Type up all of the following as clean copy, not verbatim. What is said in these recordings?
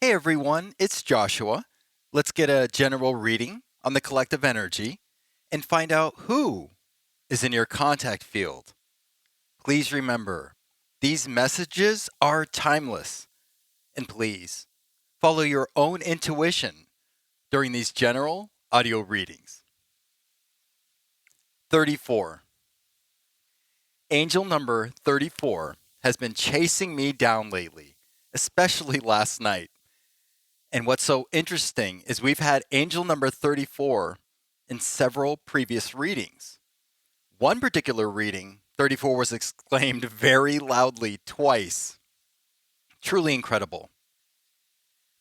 Hey everyone, it's Joshua. Let's get a general reading on the collective energy and find out who is in your contact field. Please remember, these messages are timeless. And please follow your own intuition during these general audio readings. 34. Angel number 34 has been chasing me down lately, especially last night. And what's so interesting is we've had angel number 34 in several previous readings. One particular reading, 34 was exclaimed very loudly twice. Truly incredible.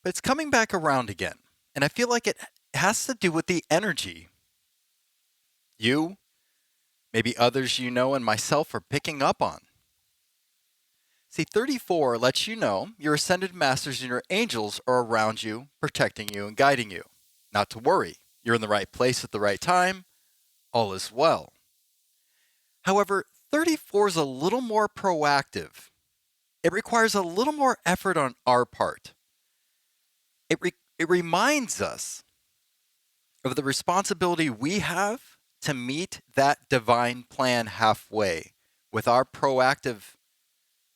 But it's coming back around again. And I feel like it has to do with the energy. You, maybe others you know, and myself are picking up on. See, 34 lets you know your ascended masters and your angels are around you, protecting you and guiding you. Not to worry, you're in the right place at the right time, all is well. However, 34 is a little more proactive. It requires a little more effort on our part. It reminds us of the responsibility we have to meet that divine plan halfway with our proactive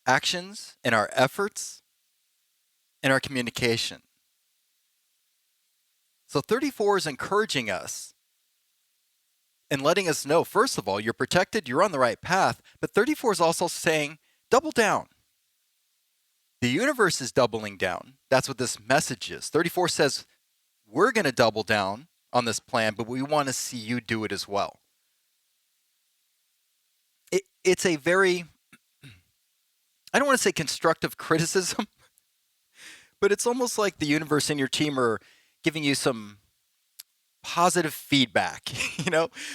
actions and our efforts and our communication. So 34 is encouraging us and letting us know, first of all, you're protected, you're on the right path, but 34 is also saying, double down. The universe is doubling down. That's what this message is. 34 says, we're going to double down on this plan, but we want to see you do it as well. It's a very, I don't want to say constructive criticism, but it's almost like the universe and your team are giving you some positive feedback,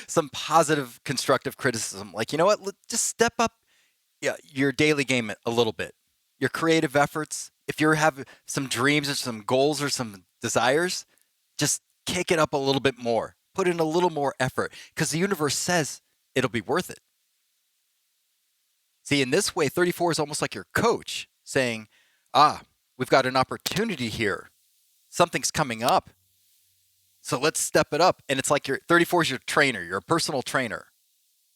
some positive constructive criticism. Like, you know what, just step up your daily game a little bit. Your creative efforts, if you have some dreams or some goals or some desires, just kick it up a little bit more. Put in a little more effort because the universe says it'll be worth it. See, in this way, 34 is almost like your coach saying, we've got an opportunity here. Something's coming up. So let's step it up. And it's like 34 is your trainer. You're a personal trainer,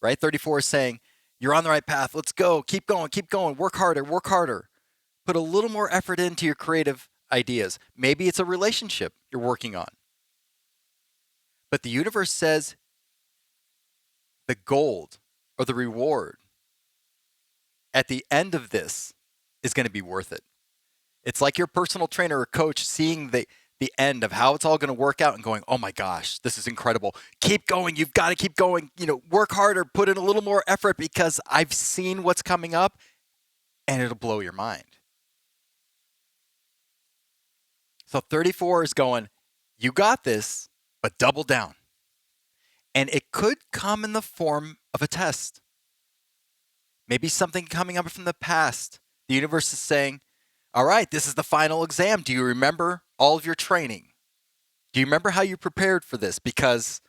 right? 34 is saying, you're on the right path. Let's go. Keep going. Work harder. Put a little more effort into your creative ideas. Maybe it's a relationship you're working on. But the universe says the gold or the reward at the end of this is going to be worth it. It's like your personal trainer or coach seeing the end of how it's all going to work out and going, oh my gosh, this is incredible. Keep going. You've got to keep going. Work harder, put in a little more effort because I've seen what's coming up and it'll blow your mind. So 34 is going, you got this, but double down. And it could come in the form of a test. Maybe something coming up from the past. The universe is saying, all right, this is the final exam. Do you remember all of your training? Do you remember how you prepared for this? Because,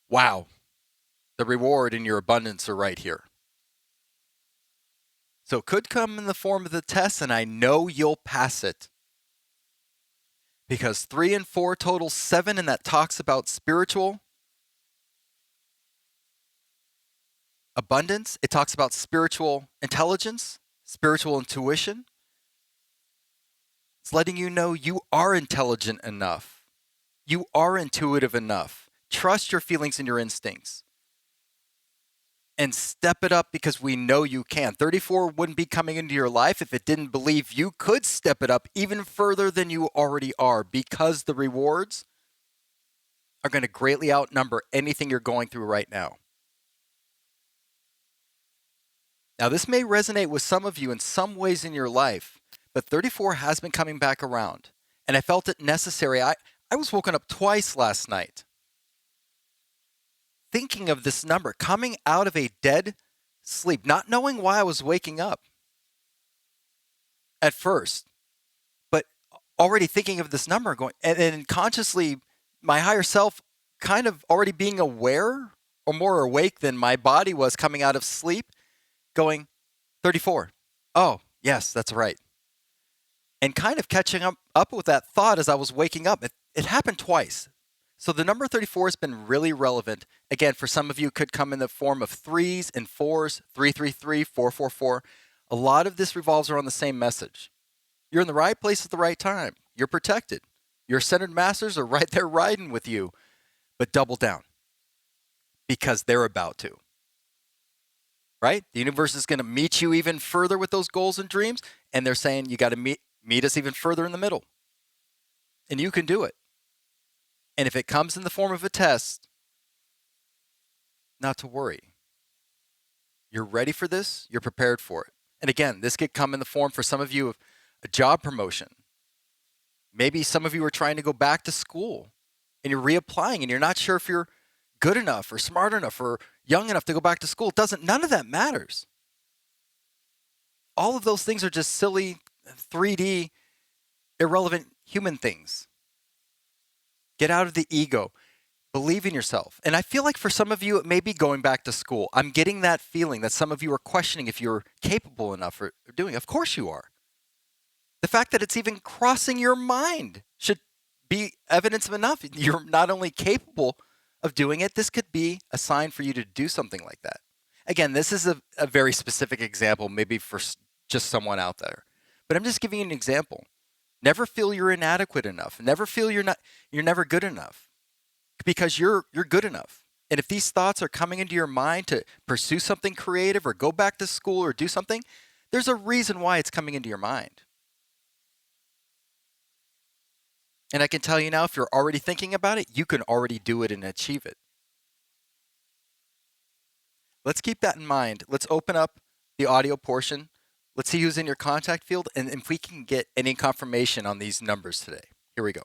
wow, the reward and your abundance are right here. So it could come in the form of the test, and I know you'll pass it. Because 3 and 4 total 7, and that talks about spiritual abundance. It talks about spiritual intelligence, spiritual intuition. It's letting you know you are intelligent enough. You are intuitive enough. Trust your feelings and your instincts. And step it up because we know you can. 34 wouldn't be coming into your life if it didn't believe you could step it up even further than you already are, because the rewards are going to greatly outnumber anything you're going through right now. Now, this may resonate with some of you in some ways in your life, but 34 has been coming back around, and I felt it necessary. I was woken up twice last night thinking of this number, coming out of a dead sleep, not knowing why I was waking up at first, but already thinking of this number, going, and then consciously, my higher self kind of already being aware or more awake than my body was coming out of sleep, going, 34. Oh, yes, that's right. And kind of catching up up with that thought as I was waking up. It happened twice. So the number 34 has been really relevant. Again, for some of you, it could come in the form of 3s and 4s, 333, 444. A lot of this revolves around the same message. You're in the right place at the right time. You're protected. Your ascended masters are right there riding with you, but double down because they're about to. Right? The universe is going to meet you even further with those goals and dreams, and they're saying you got to meet us even further in the middle. And you can do it. And if it comes in the form of a test, not to worry. You're ready for this. You're prepared for it. And again, this could come in the form for some of you of a job promotion. Maybe some of you are trying to go back to school and you're reapplying and you're not sure if you're good enough or smart enough or young enough to go back to school. None of that matters. All of those things are just silly, 3D, irrelevant human things. Get out of the ego. Believe in yourself. And I feel like for some of you, it may be going back to school. I'm getting that feeling that some of you are questioning if you're capable enough for doing it. Of course you are. The fact that it's even crossing your mind should be evidence of enough. You're not only capable of doing it, this could be a sign for you to do something like that. Again, this is a very specific example, maybe for just someone out there. But I'm just giving you an example. Never feel you're inadequate enough. Never feel you're never good enough. Because you're good enough. And if these thoughts are coming into your mind to pursue something creative or go back to school or do something, there's a reason why it's coming into your mind. And I can tell you now, if you're already thinking about it, you can already do it and achieve it. Let's keep that in mind. Let's open up the audio portion. Let's see who's in your contact field and if we can get any confirmation on these numbers today. Here we go.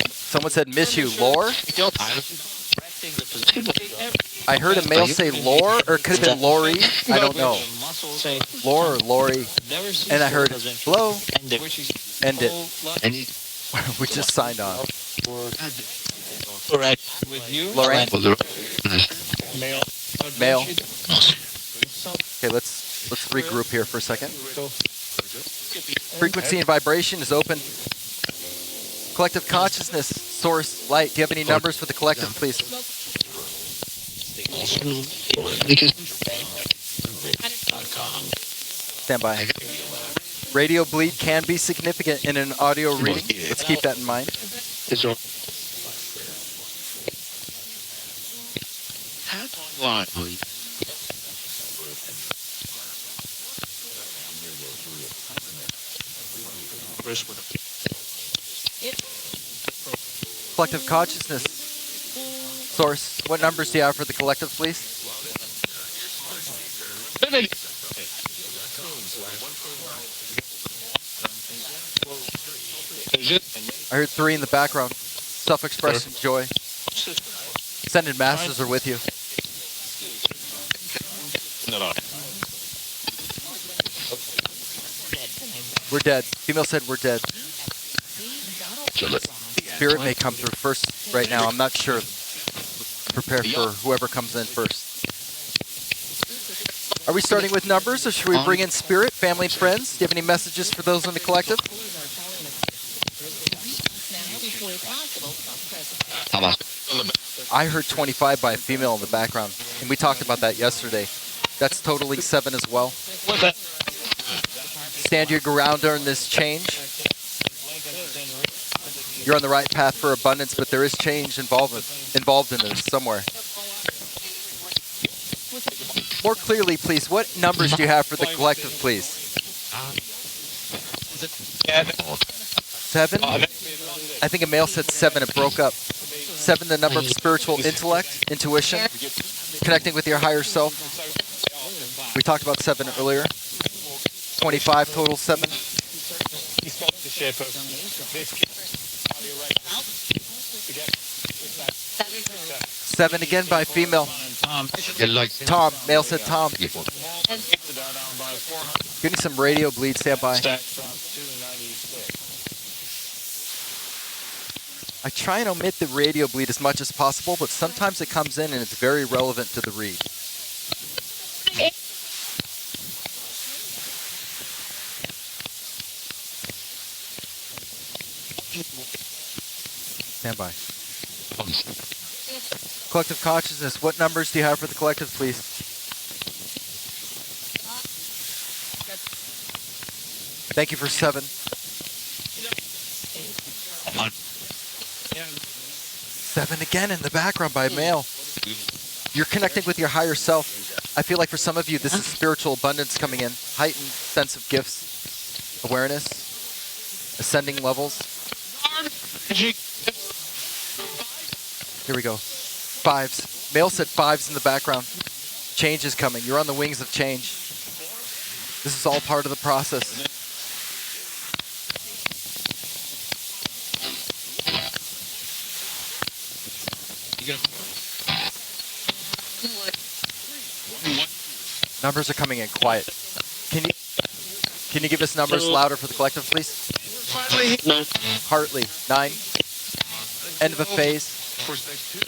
Someone said, miss you, Lore? I heard a male say Lore, or it could have been Lori. I don't know. Lore or Lori. And I heard, hello? End it. We just signed on. Lorraine? Male. Okay, let's regroup here for a second. Frequency and vibration is open. Collective consciousness, source, light. Do you have any numbers for the collective, please? Stand by. Radio bleed can be significant in an audio reading. Let's keep that in mind. Collective consciousness, source. What numbers do you have for the collective, please? I heard 3 in the background. Self-expression, joy. Ascended masters are with you. We're dead. Female said we're dead. Spirit may come through first right now. I'm not sure. Prepare for whoever comes in first. Are we starting with numbers, or should we bring in spirit, family, and friends? Do you have any messages for those in the collective? I heard 25 by a female in the background, and we talked about that yesterday. That's totaling 7 as well. Stand your ground during this change. You're on the right path for abundance, but there is change involved in this somewhere. More clearly, please, what numbers do you have for the collective, please? 7? I think a male said 7. It broke up. 7, the number of spiritual intellect, intuition, connecting with your higher self. We talked about 7 earlier. 25 total 7. 7 again by female. Tom. Male said Tom. Getting some radio bleed. Stand by. I try and omit the radio bleed as much as possible, but sometimes it comes in and it's very relevant to the read. Stand by. Collective consciousness, what numbers do you have for the collective, please? Thank you for 7. 7 again in the background by male. You're connecting with your higher self. I feel like for some of you, this is spiritual abundance coming in. Heightened sense of gifts, awareness, ascending levels. Here we go. 5s. Male said 5s in the background. Change is coming. You're on the wings of change. This is all part of the process. Numbers are coming in quiet. Can you give us numbers louder for the collective, please? Hartley, 9. End of a phase.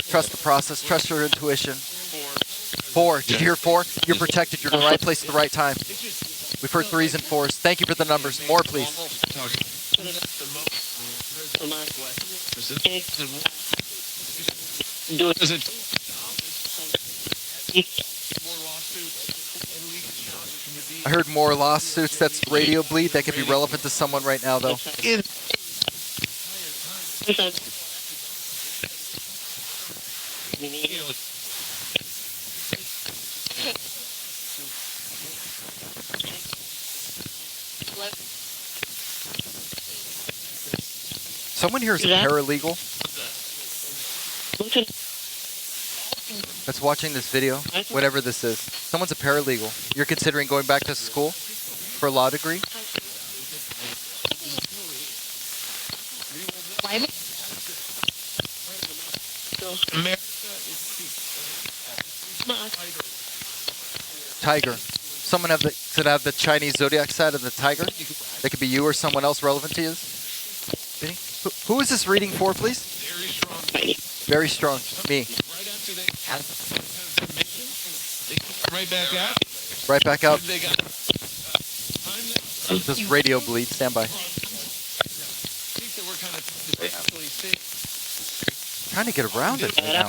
Trust the process. Trust your intuition. 4. Did you hear 4? You're protected. You're in the right place at the right time. We've heard 3s and 4s. Thank you for the numbers. More, please. I heard more lawsuits. That's radio bleed. That could be relevant to someone right now, though. Someone here is a paralegal that's watching this video, whatever this is. Someone's a paralegal. You're considering going back to school for a law degree? Tiger. Someone could have the Chinese zodiac side of the tiger. That could be you or someone else relevant to you. Who is this reading for, please? Very strong. Me. Right back out. This radio bleed. Stand by. Trying to get around it right now.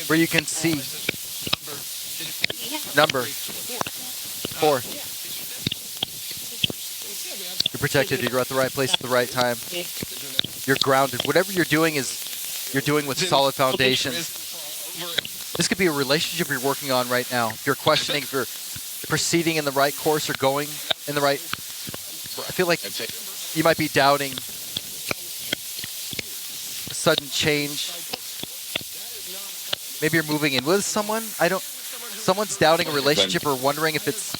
Where you can see. Number 4. You're protected. You're at the right place at the right time. You're grounded. Whatever you're doing you're doing with solid foundations. This could be a relationship you're working on right now. If you're questioning if you're proceeding in the right course or going in the right... I feel like you might be doubting a sudden change. Maybe you're moving in with someone. Someone's doubting a relationship or wondering if it's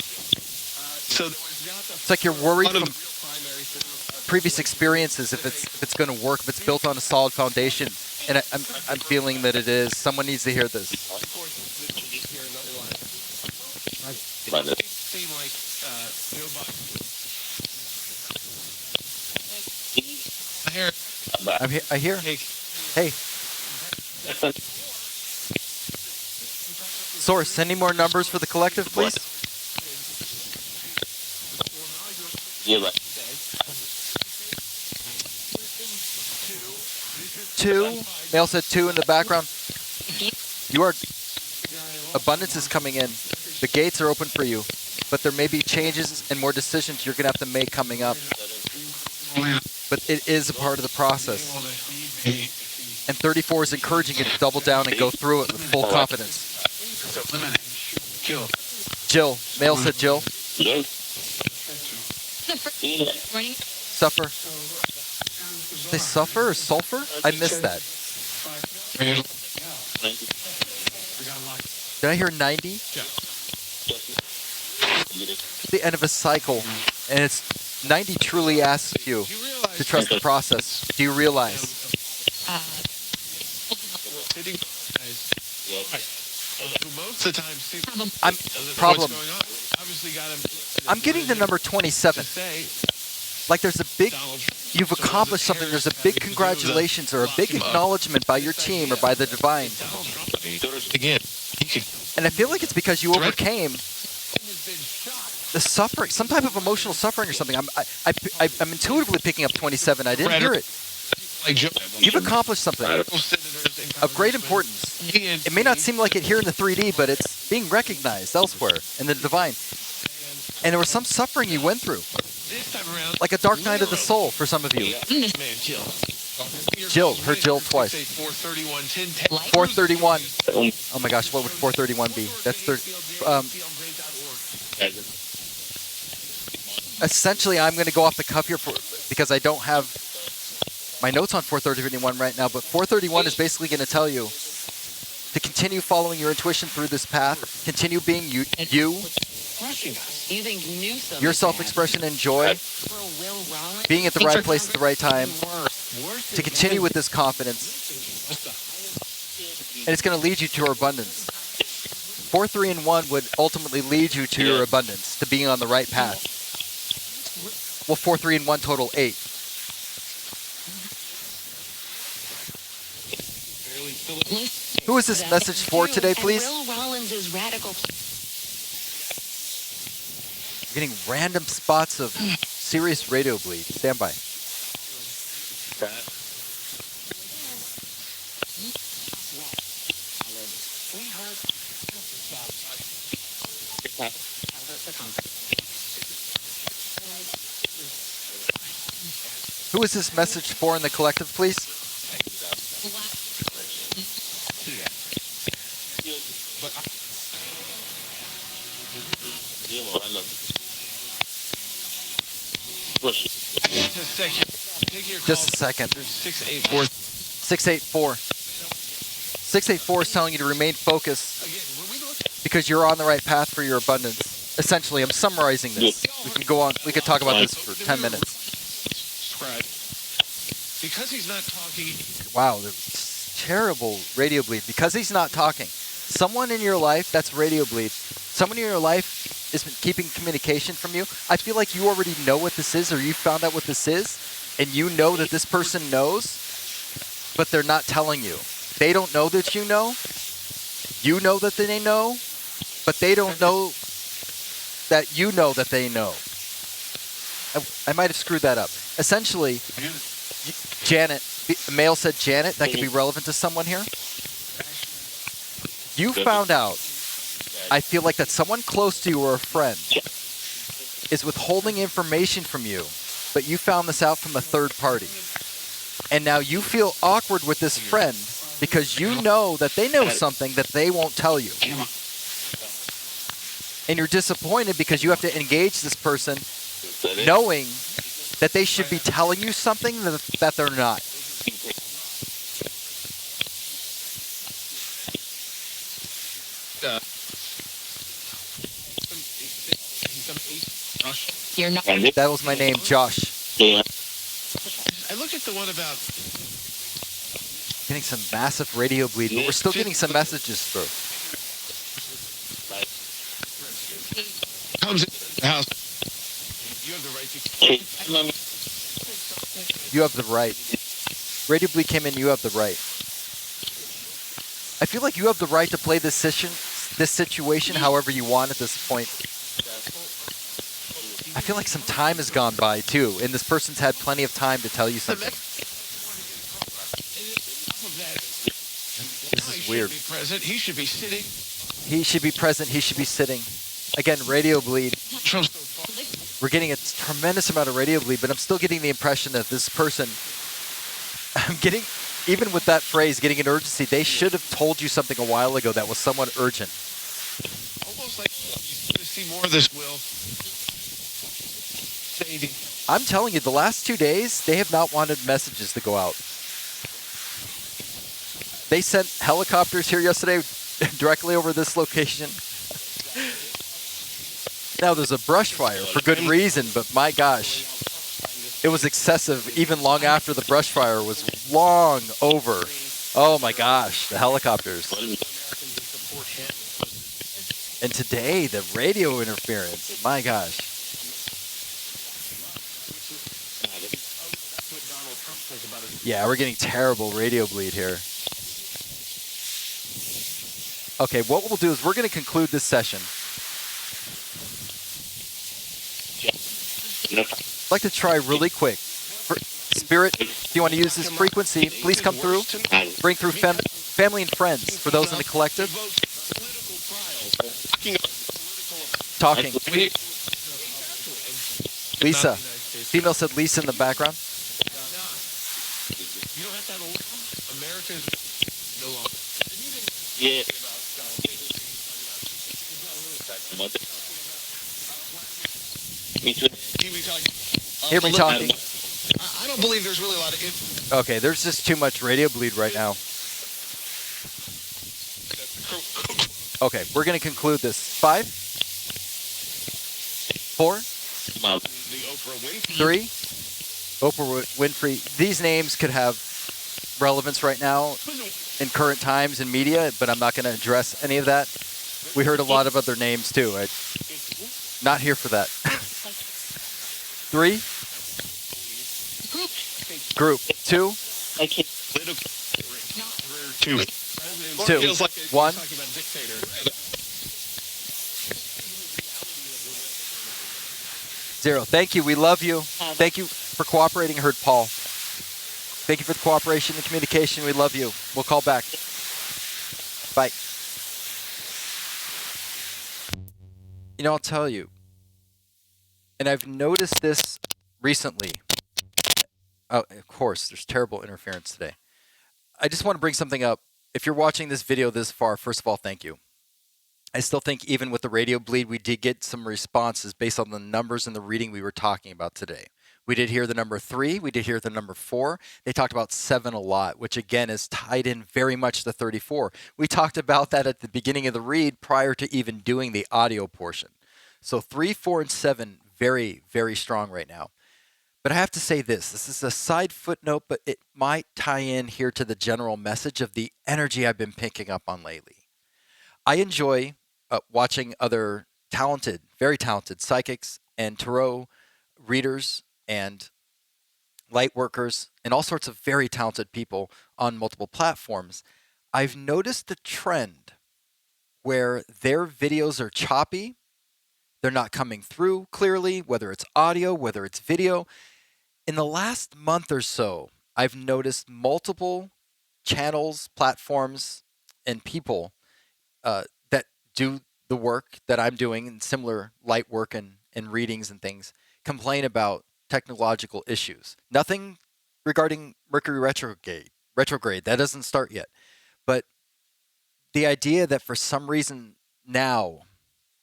like you're worried from previous experiences if it's going to work, if it's built on a solid foundation. And I'm feeling that it is. Someone needs to hear this. I hear. Hey. Source, any more numbers for the collective, please? Yeah, 2. Male said 2 in the background. Abundance is coming in. The gates are open for you. But there may be changes and more decisions you're going to have to make coming up. But it is a part of the process. And 34 is encouraging you to double down and go through it with full confidence. Jill. Male said Jill. Suffer. They suffer or sulfur? I missed that. Did I hear 90? The end of a cycle. And it's 90 truly asks you to trust the process. Do you realize? I'm getting to number 27. Like there's a big, you've accomplished something, there's a big congratulations or a big acknowledgement by your team or by the divine. And I feel like it's because you overcame the suffering, some type of emotional suffering or something. I'm intuitively picking up 27. I didn't hear it. You've accomplished something of great importance. It may not seem like it here in the 3D, but it's being recognized elsewhere in the divine. And there was some suffering you went through, like a dark night of the soul for some of you. Jill, her Jill twice. 431. Oh my gosh, what would 431 be? That's 30. Essentially, I'm going to go off the cuff here because I don't have my notes on 431 right now, but 431 is basically going to tell you to continue following your intuition through this path, continue being you, your self-expression and joy, being at the right place at the right time, to continue with this confidence, and it's going to lead you to your abundance. 4, 3, and 1 would ultimately lead you to your abundance, to being on the right path. Well, 4, 3, and 1 total 8. Who is this message for today, please? Getting random spots of serious radio bleed. Stand by. Who is this message for in the collective, please? Just a second. 684. 684 is telling you to remain focused because you're on the right path for your abundance. Essentially, I'm summarizing this. We can go on. We could talk about this for 10 minutes. Because he's not talking. Wow, there's terrible radio bleed. Because he's not talking. Someone in your life, that's radio bleed. Someone in your life is keeping communication from you. I feel like you already know what this is, or you found out what this is, and you know that this person knows, but they're not telling you. They don't know that you know. You know that they know, but they don't know that you know that they know. I might have screwed that up. Essentially, Janet, the male said Janet, that could be relevant to someone here. You found out, I feel like that someone close to you or a friend is withholding information from you, but you found this out from a third party. And now you feel awkward with this friend because you know that they know something that they won't tell you. And you're disappointed because you have to engage this person knowing that they should be telling you something that they're not. You're not. That was my name, Josh. I looked at the one about Getting some massive radio bleed, but we're still getting some messages through. comes in the house. You have the right to. You have the right. Radio bleed came in, you have the right. I feel like you have the right to play this situation however you want at this point. I feel like some time has gone by too, and this person's had plenty of time to tell you something. This is weird. He should be sitting. He should be present, he should be sitting. Again, radio bleed. We're getting a tremendous amount of radio bleed, but I'm still getting the impression that this person, I'm getting, even with that phrase, getting an urgency, they should have told you something a while ago that was somewhat urgent. Almost like you're going to see more of this, Will. I'm telling you, the last 2 days, they have not wanted messages to go out. They sent helicopters here yesterday directly over this location. Now, there's a brush fire for good reason, but my gosh, it was excessive even long after the brush fire was long over. Oh my gosh, the helicopters. And today, the radio interference, my gosh. Yeah, we're getting terrible radio bleed here. Okay, what we'll do is we're going to conclude this session. I'd like to try really quick. Spirit, if you want to use this frequency, please come through. Bring through family and friends for those in the collective. Talking. Lisa. Female said Lisa in the background. You don't have to have a America's no longer. Yeah. Me too. Hear me talking. I don't believe there's really a lot of Okay, there's just too much radio bleed right now. Okay, we're going to conclude this. 5, 4, 3. Oprah Winfrey. These names could have relevance right now in current times in media, but I'm not going to address any of that. We heard a lot of other names too. Not here for that. 3. Group. 2. I can't. 2. 2. 1. Zero. Thank you. We love you. Thank you for cooperating. I heard Paul. Thank you for the cooperation and communication. We love you. We'll call back. Bye. You know, I'll tell you, and I've noticed this recently. Oh, of course, there's terrible interference today. I just want to bring something up. If you're watching this video this far, first of all, thank you. I still think even with the radio bleed, we did get some responses based on the numbers and the reading we were talking about today. We did hear the number 3. We did hear the number 4. They talked about 7 a lot, which again is tied in very much to 34. We talked about that at the beginning of the read prior to even doing the audio portion. So 3, 4, and 7, very, very strong right now. But I have to say this. This is a side footnote, but it might tie in here to the general message of the energy I've been picking up on lately. I enjoy watching other talented, very talented psychics and tarot readers and light workers and all sorts of very talented people on multiple platforms. I've noticed the trend where their videos are choppy. They're not coming through clearly, whether it's audio, whether it's video. In the last month or so, I've noticed multiple channels, platforms, and people that do the work that I'm doing and similar light work and readings and things complain about technological issues. Nothing regarding Mercury retrograde. That doesn't start yet. But the idea that for some reason now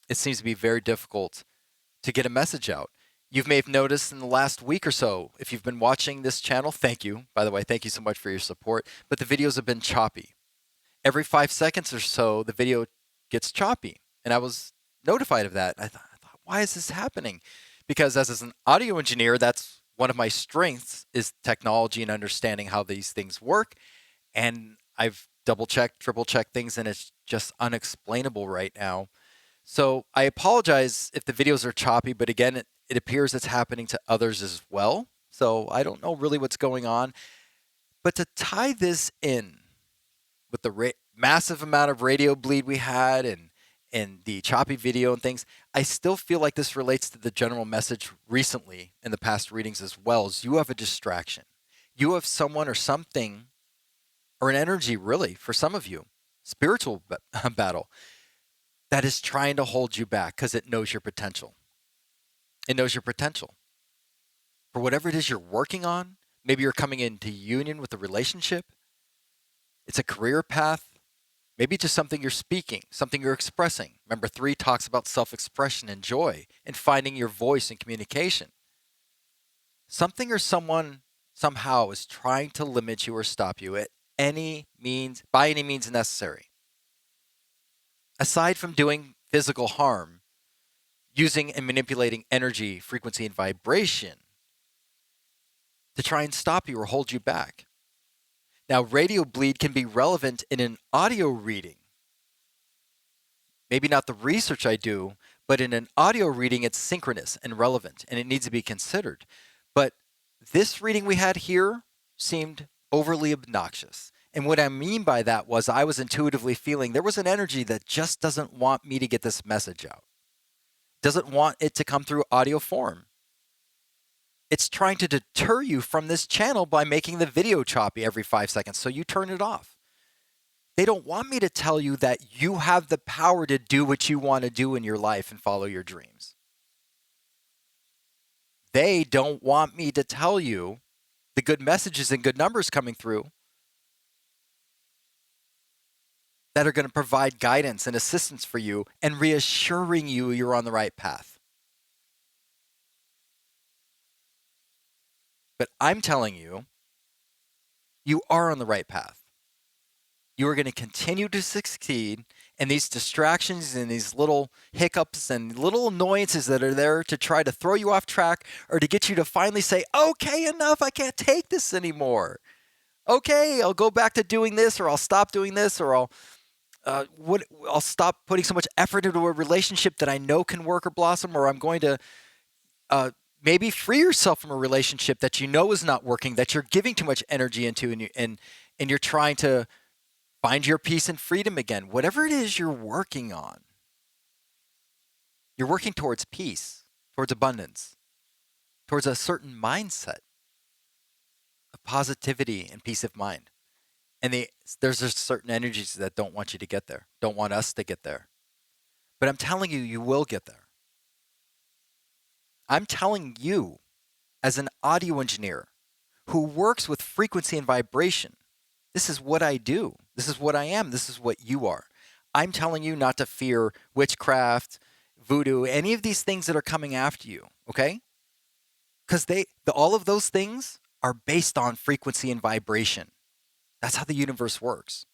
it seems to be very difficult to get a message out. You may have noticed in the last week or so, if you've been watching this channel, thank you. By the way, thank you so much for your support. But the videos have been choppy. Every 5 seconds or so, the video gets choppy. And I was notified of that. I thought, why is this happening? Because as an audio engineer, that's one of my strengths is technology and understanding how these things work. And I've double-checked, triple-checked things, and it's just unexplainable right now. So I apologize if the videos are choppy, but again, it appears it's happening to others as well. So I don't know really what's going on. But to tie this in with the massive amount of radio bleed we had and the choppy video and things, I still feel like this relates to the general message recently in the past readings as well, as you have a distraction. You have someone or something or an energy really for some of you, spiritual battle, that is trying to hold you back because it knows your potential. It knows your potential. For whatever it is you're working on, maybe you're coming into union with a relationship. It's a career path. Maybe just something you're speaking, something you're expressing. Remember, 3 talks about self-expression and joy and finding your voice in communication. Something or someone somehow is trying to limit you or stop you at any means, by any means necessary. Aside from doing physical harm, using and manipulating energy, frequency, and vibration to try and stop you or hold you back. Now, radio bleed can be relevant in an audio reading. Maybe not the research I do, but in an audio reading, it's synchronous and relevant, and it needs to be considered. But this reading we had here seemed overly obnoxious. And what I mean by that was I was intuitively feeling there was an energy that just doesn't want me to get this message out. Doesn't want it to come through audio form. It's trying to deter you from this channel by making the video choppy every 5 seconds, so you turn it off. They don't want me to tell you that you have the power to do what you want to do in your life and follow your dreams. They don't want me to tell you the good messages and good numbers coming through that are going to provide guidance and assistance for you and reassuring you you're on the right path. But I'm telling you, you are on the right path. You are going to continue to succeed, and these distractions and these little hiccups and little annoyances that are there to try to throw you off track or to get you to finally say, okay, enough, I can't take this anymore. Okay, I'll go back to doing this, or I'll stop doing this, or I'll stop putting so much effort into a relationship that I know can work or blossom, or I'm going to maybe free yourself from a relationship that you know is not working, that you're giving too much energy into, and you're trying to find your peace and freedom again. Whatever it is you're working on, you're working towards peace, towards abundance, towards a certain mindset of positivity and peace of mind. And there's just certain energies that don't want you to get there, don't want us to get there. But I'm telling you, you will get there. I'm telling you, as an audio engineer who works with frequency and vibration, this is what I do. This is what I am. This is what you are. I'm telling you not to fear witchcraft, voodoo, any of these things that are coming after you, okay? Because all of those things are based on frequency and vibration. That's how the universe works.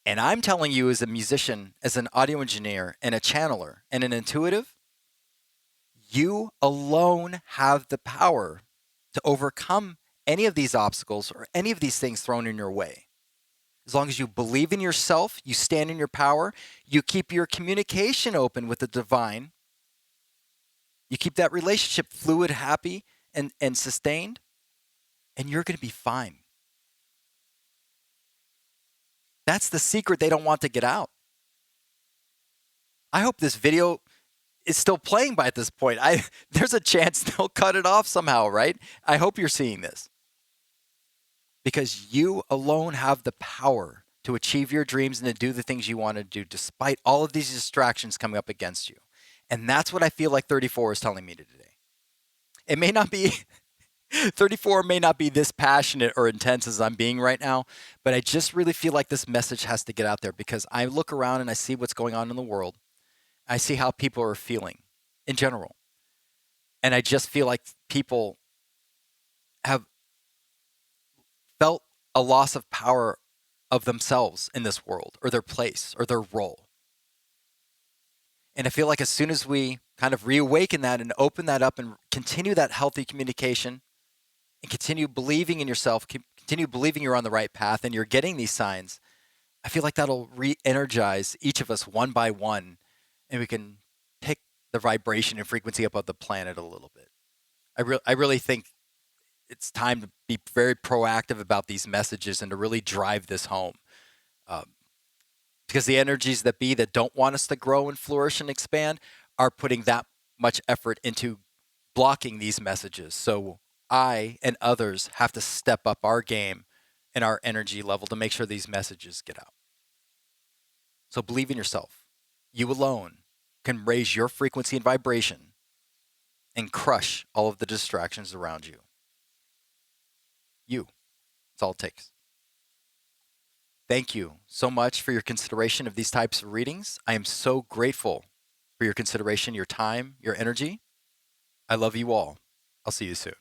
And I'm telling you, as a musician, as an audio engineer, and a channeler, and an intuitive, you alone have the power to overcome any of these obstacles or any of these things thrown in your way. As long as you believe in yourself, you stand in your power, you keep your communication open with the divine, you keep that relationship fluid, happy, and sustained, and you're going to be fine. That's the secret they don't want to get out. I hope this video is still playing by at this point. There's a chance they'll cut it off somehow, right? I hope you're seeing this. Because you alone have the power to achieve your dreams and to do the things you want to do despite all of these distractions coming up against you. And that's what I feel like 34 is telling me today. It may not be 34 may not be this passionate or intense as I'm being right now, but I just really feel like this message has to get out there because I look around and I see what's going on in the world. I see how people are feeling in general. And I just feel like people have felt a loss of power of themselves in this world or their place or their role. And I feel like as soon as we kind of reawaken that and open that up and continue that healthy communication and continue believing in yourself, continue believing you're on the right path and you're getting these signs, I feel like that'll re-energize each of us one by one, and we can pick the vibration and frequency up of the planet a little bit. I really think it's time to be very proactive about these messages and to really drive this home. Because the energies that don't want us to grow and flourish and expand are putting that much effort into blocking these messages. So I and others have to step up our game and our energy level to make sure these messages get out. So believe in yourself. You alone can raise your frequency and vibration and crush all of the distractions around you. That's all it takes. Thank you so much for your consideration of these types of readings. I am so grateful for your consideration, your time, your energy. I love you all. I'll see you soon.